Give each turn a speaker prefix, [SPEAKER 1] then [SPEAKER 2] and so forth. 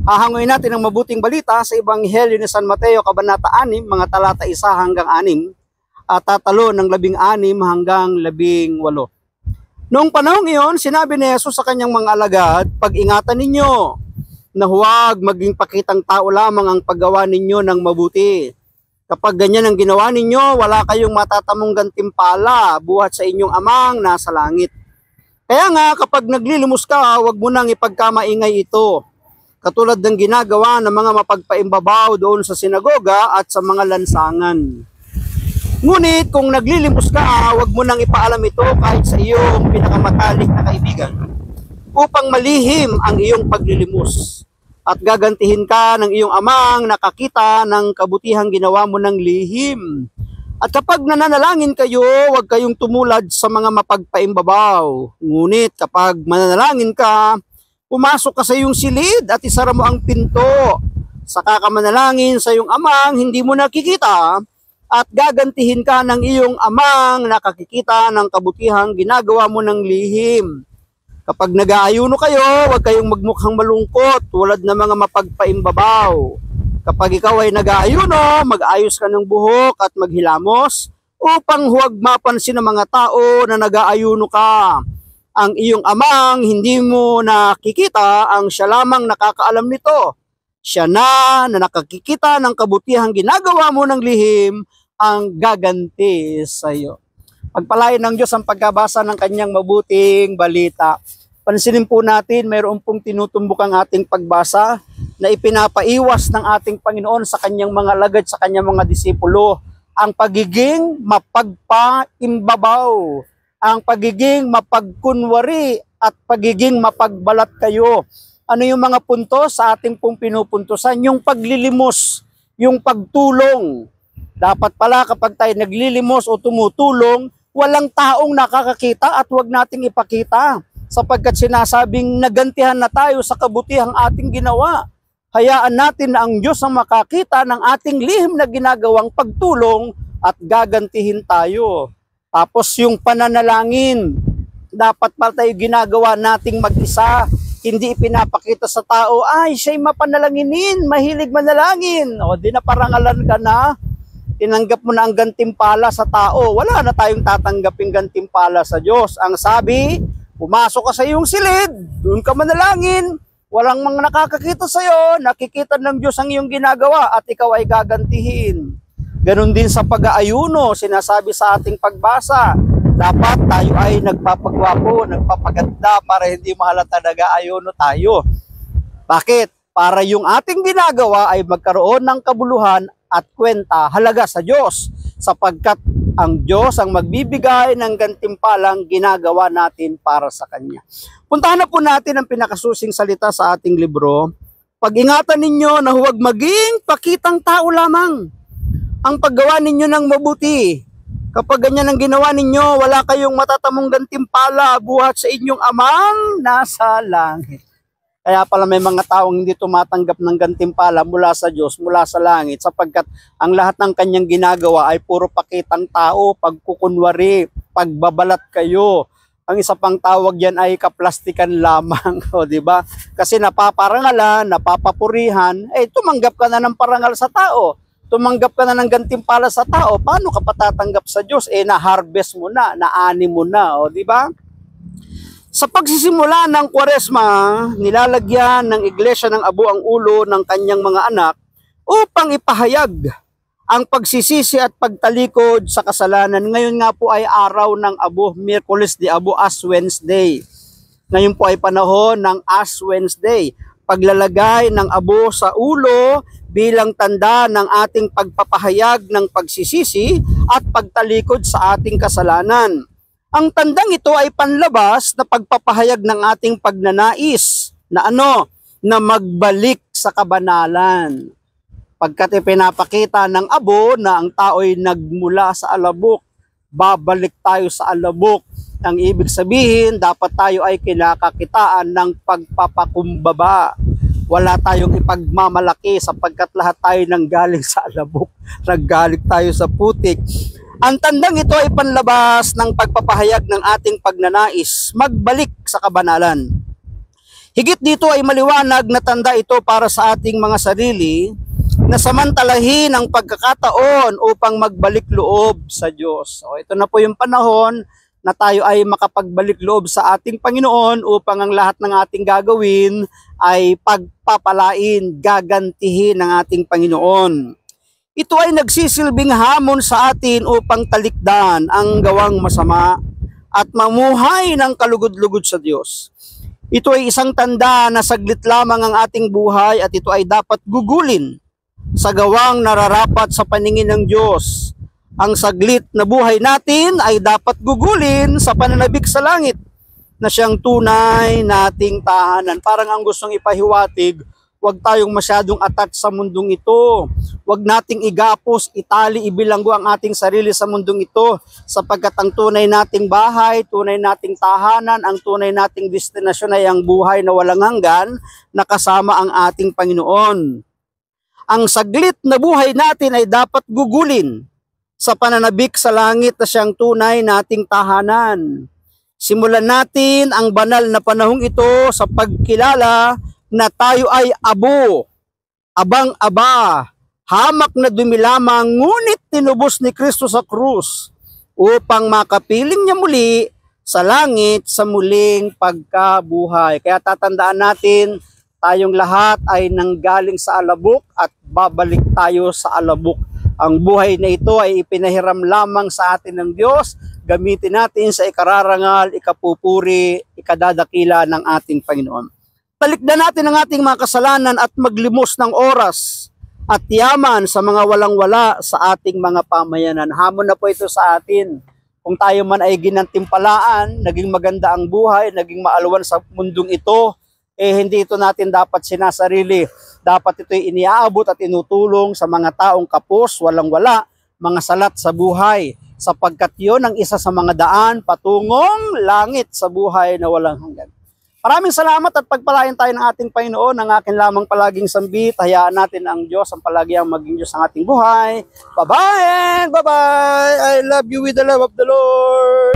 [SPEAKER 1] Hahanguin natin ang mabuting balita sa Ebanghelyo ni San Mateo, Kabanata 6, mga talata 1 hanggang 6, at tatalo ng 16 hanggang 18. Noong panahong iyon, sinabi ni Jesus sa kanyang mga alagad, "Pag-ingatan ninyo na huwag maging pakitang tao lamang ang paggawa ninyo ng mabuti. Kapag ganyan ang ginawa ninyo, wala kayong matatamong gantimpala buhat sa inyong amang nasa langit. Kaya nga, kapag naglilimos ka, huwag mo nang ipagkamaingay ito, katulad ng ginagawa ng mga mapagpaimbabaw doon sa sinagoga at sa mga lansangan. Ngunit kung naglilimos ka, huwag mo nang ipaalam ito kahit sa iyong pinakamatalik na kaibigan, upang malihim ang iyong paglilimos. At gagantihin ka ng iyong amang nakakita ng kabutihang ginawa mo ng lihim. At kapag nananalangin kayo, huwag kayong tumulad sa mga mapagpaimbabaw. Ngunit kapag mananalangin ka, pumasok ka sa iyong silid at isara mo ang pinto. Saka ka manalangin sa iyong amang hindi mo nakikita, at gagantihin ka ng iyong amang nakakikita ng kabutihang ginagawa mo ng lihim. Kapag nag-aayuno kayo, huwag kayong magmukhang malungkot tulad ng mga mapagpaimbabaw. Kapag ikaw ay nag-aayuno, mag-ayos ka ng buhok at maghilamos, upang huwag mapansin ng mga tao na nag-aayuno ka. Ang iyong amang hindi mo nakikita, ang siya lamang nakakaalam nito. Siya na nakakikita ng kabutihang ginagawa mo ng lihim, ang gaganti sa iyo." Pagpalain ng Diyos ang pagkabasa ng kanyang mabuting balita. Pansinin po natin, mayroon pong tinutumbok ang ating pagbasa na ipinapaiwas ng ating Panginoon sa kanyang mga alagad, sa kanyang mga disipulo, ang pagiging mapagpaimbabaw, ang pagiging mapagkunwari at pagiging mapagbalat kayo. Ano yung mga punto sa ating pong pinupuntusan? Yung paglilimos, yung pagtulong. Dapat pala kapag tayo naglilimos o tumutulong, walang taong nakakakita at huwag nating ipakita, sapagkat sinasabing nagantihan na tayo sa kabutihang ating ginawa. Hayaan natin na ang Diyos ang makakita ng ating lihim na ginagawang pagtulong at gagantihin tayo. Tapos yung pananalangin, dapat pa tayo ginagawa nating mag-isa, hindi ipinapakita sa tao, ay siya'y mapanalanginin, mahilig manalangin, o di na parangalan ka na, tinanggap mo na ang gantimpala sa tao. Wala na tayong tatanggaping gantimpala sa Diyos. Ang sabi, pumasok ka sa iyong silid, doon ka manalangin, walang mga nakakakita sa iyo, nakikita ng Diyos ang iyong ginagawa at ikaw ay gagantihin. Ganon din sa pag-aayuno, sinasabi sa ating pagbasa, dapat tayo ay nagpapagwapo, nagpapaganda para hindi mahalata nag-aayuno tayo. Bakit? Para yung ating ginagawa ay magkaroon ng kabuluhan at kwenta halaga sa Diyos, sapagkat ang Diyos ang magbibigay ng gantimpalang ginagawa natin para sa Kanya. Puntahan na po natin ang pinakasusing salita sa ating libro. "Pag-ingatan ninyo na huwag maging pakitang tao lamang ang paggawa ninyo ng mabuti. Kapag ganyan ang ginawa ninyo, wala kayong matatamong gantimpala buhat sa inyong amang nasa langit." Kaya pala may mga taong hindi tumatanggap ng gantimpala mula sa Diyos, mula sa langit, sapagkat ang lahat ng kanyang ginagawa ay puro pakitang tao, pagkukunwari, pagbabalat kayo. Ang isa pang tawag yan ay kaplastikan lamang, o di ba? Kasi napaparangalan, napapapurihan, tumanggap ka na ng parangal sa tao. Tumanggap ka na ng gantimpala sa tao, paano ka patatanggap sa Diyos? Na-harvest mo na, naani mo na, o di ba? Sa pagsisimula ng Kwaresma, nilalagyan ng iglesia ng abo ang ulo ng kanyang mga anak upang ipahayag ang pagsisisi at pagtalikod sa kasalanan. Ngayon nga po ay araw ng abo, Miyerkules de Abo, Ash Wednesday. Ngayon po ay panahon ng Ash Wednesday. Paglalagay ng abo sa ulo bilang tanda ng ating pagpapahayag ng pagsisisi at pagtalikod sa ating kasalanan. Ang tandang ito ay panlabas na pagpapahayag ng ating pagnanais na na magbalik sa kabanalan. Pagkat ipinapakita ng abo na ang tao'y nagmula sa alabok, babalik tayo sa alabok. Ang ibig sabihin, dapat tayo ay kinakakitaan ng pagpapakumbaba. Wala tayong ipagmamalaki sapagkat lahat tayo nanggaling sa alabok, naggaling tayo sa putik. Ang tandang ito ay panlabas ng pagpapahayag ng ating pagnanais, magbalik sa kabanalan. Higit dito ay maliwanag na tanda ito para sa ating mga sarili na samantalahin ang pagkakataon upang magbalik loob sa Diyos. So, ito na po yung panahon na tayo ay makapagbalik loob sa ating Panginoon upang ang lahat ng ating gagawin ay pagpapalain, gagantihin ng ating Panginoon. Ito ay nagsisilbing hamon sa atin upang talikdan ang gawang masama at mamuhay ng kalugod-lugod sa Diyos. Ito ay isang tanda na saglit lamang ang ating buhay at ito ay dapat gugulin sa gawang nararapat sa paningin ng Diyos. Ang saglit na buhay natin ay dapat gugulin sa pananabik sa langit na siyang tunay nating tahanan. Parang ang gustong ipahiwatig, huwag tayong masyadong attach sa mundong ito. Huwag nating igapos, itali, ibilanggo ang ating sarili sa mundong ito sapagkat ang tunay nating bahay, tunay nating tahanan, ang tunay nating destinasyon ay ang buhay na walang hanggan na kasama ang ating Panginoon. Ang saglit na buhay natin ay dapat gugulin sa pananabik sa langit na siyang tunay nating tahanan. Simulan natin ang banal na panahong ito sa pagkilala na tayo ay abo, abang-aba, hamak na dumi lamang, ngunit tinubos ni Kristo sa krus upang makapiling niya muli sa langit sa muling pagkabuhay. Kaya tatandaan natin, tayong lahat ay nanggaling sa alabok at babalik tayo sa alabok. Ang buhay na ito ay ipinahiram lamang sa atin ng Diyos. Gamitin natin sa ikararangal, ikapupuri, ikadadakila ng ating Panginoon. Talikdan natin ang ating mga kasalanan at maglimos ng oras at yaman sa mga walang-wala sa ating mga pamayanan. Hamon na po ito sa atin. Kung tayo man ay ginantimpalaan, naging maganda ang buhay, naging maalwan sa mundong ito, hindi ito natin dapat sinasarili. Dapat ito'y iniaabot at inutulong sa mga taong kapos, walang-wala, mga salat sa buhay. Sapagkat yun ang isa sa mga daan patungong langit sa buhay na walang hanggan. Maraming salamat at pagpalain tayo ng ating Panginoon. Ang akin lamang palaging sambit. Hayaan natin ang Diyos, ang palagi ang maging Diyos ng ating buhay. Bye-bye and bye-bye. I love you with the love of the Lord.